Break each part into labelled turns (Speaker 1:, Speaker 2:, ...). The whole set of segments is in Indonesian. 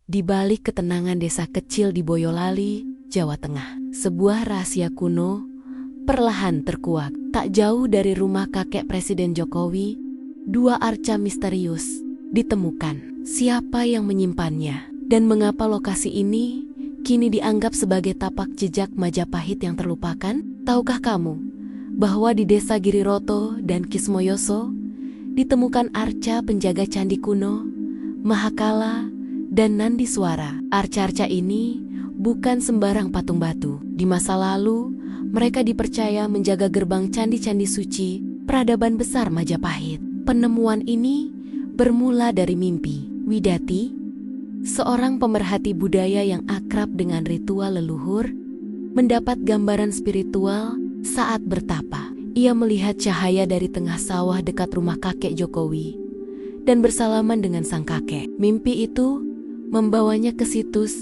Speaker 1: Di balik ketenangan desa kecil di Boyolali, Jawa Tengah, sebuah rahasia kuno perlahan terkuak. Tak jauh dari rumah kakek Presiden Jokowi, dua arca misterius ditemukan. Siapa yang menyimpannya dan mengapa lokasi ini kini dianggap sebagai tapak jejak Majapahit yang terlupakan? Tahukah kamu bahwa di desa Giriroto dan Kismoyoso ditemukan arca penjaga candi kuno, Mahakala, dan Nandiswara? Arca-arca ini bukan sembarang patung batu. Di masa lalu, mereka dipercaya menjaga gerbang candi-candi suci peradaban besar Majapahit. Penemuan ini bermula dari mimpi. Widati, seorang pemerhati budaya yang akrab dengan ritual leluhur, mendapat gambaran spiritual saat bertapa. Ia melihat cahaya dari tengah sawah dekat rumah kakek Jokowi dan bersalaman dengan sang kakek. Mimpi itu membawanya ke situs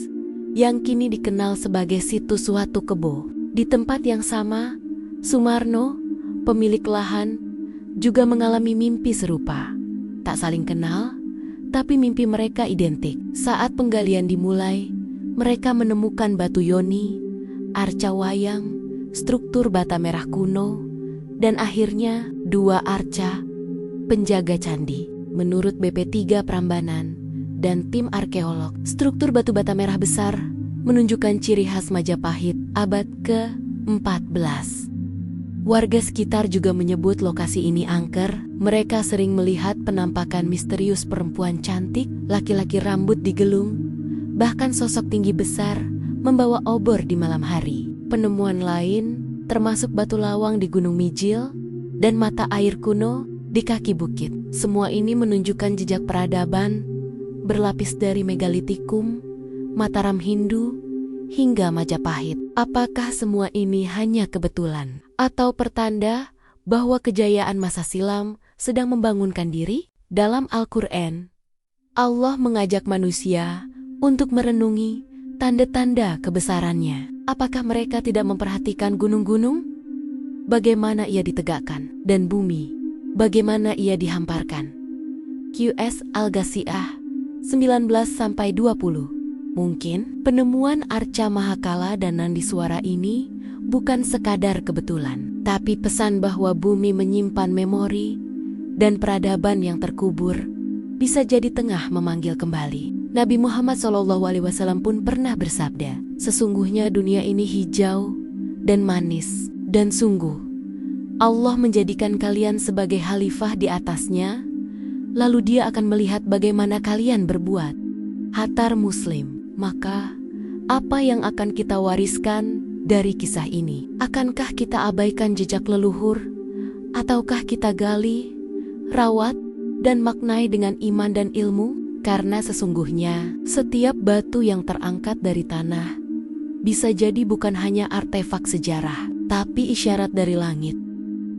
Speaker 1: yang kini dikenal sebagai situs Watu Kebo. Di tempat yang sama, Sumarno, pemilik lahan, juga mengalami mimpi serupa. Tak saling kenal, tapi mimpi mereka identik. Saat penggalian dimulai, mereka menemukan batu yoni, arca wayang, struktur bata merah kuno, dan akhirnya dua arca penjaga candi. Menurut BP3 Prambanan dan tim arkeolog, struktur batu bata merah besar menunjukkan ciri khas Majapahit abad ke-14. Warga sekitar juga menyebut lokasi ini angker. Mereka sering melihat penampakan misterius perempuan cantik, laki-laki rambut digelung, bahkan sosok tinggi besar membawa obor di malam hari. Penemuan lain termasuk batu lawang di Gunung Mijil dan mata air kuno di kaki bukit. Semua ini menunjukkan jejak peradaban berlapis dari megalitikum, Mataram Hindu, hingga Majapahit. Apakah semua ini hanya kebetulan atau pertanda bahwa kejayaan masa silam sedang membangunkan diri? Dalam Al-Quran, Allah mengajak manusia untuk merenungi tanda-tanda kebesarannya. Apakah mereka tidak memperhatikan gunung-gunung? Bagaimana ia ditegakkan? Dan bumi, bagaimana ia dihamparkan? QS Al-Ghasyiyah 19-20. Mungkin penemuan arca Mahakala dan Nandiswara ini bukan sekadar kebetulan, tapi pesan bahwa bumi menyimpan memori dan peradaban yang terkubur bisa jadi tengah memanggil kembali. Nabi Muhammad SAW pun pernah bersabda, sesungguhnya dunia ini hijau dan manis, dan sungguh Allah menjadikan kalian sebagai khalifah di atasnya, lalu Dia akan melihat bagaimana kalian berbuat. Hatar Muslim. Maka, apa yang akan kita wariskan dari kisah ini? Akankah kita abaikan jejak leluhur? Ataukah kita gali, rawat, dan maknai dengan iman dan ilmu? Karena sesungguhnya, setiap batu yang terangkat dari tanah bisa jadi bukan hanya artefak sejarah, tapi isyarat dari langit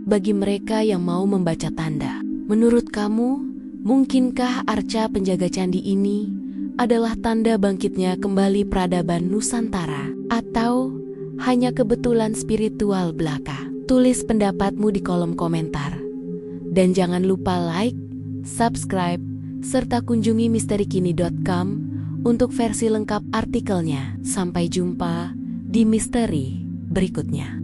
Speaker 1: bagi mereka yang mau membaca tanda. Menurut kamu, mungkinkah arca penjaga candi ini adalah tanda bangkitnya kembali peradaban Nusantara, atau hanya kebetulan spiritual belaka? Tulis pendapatmu di kolom komentar. Dan jangan lupa like, subscribe, serta kunjungi misterikini.com untuk versi lengkap artikelnya. Sampai jumpa di misteri berikutnya.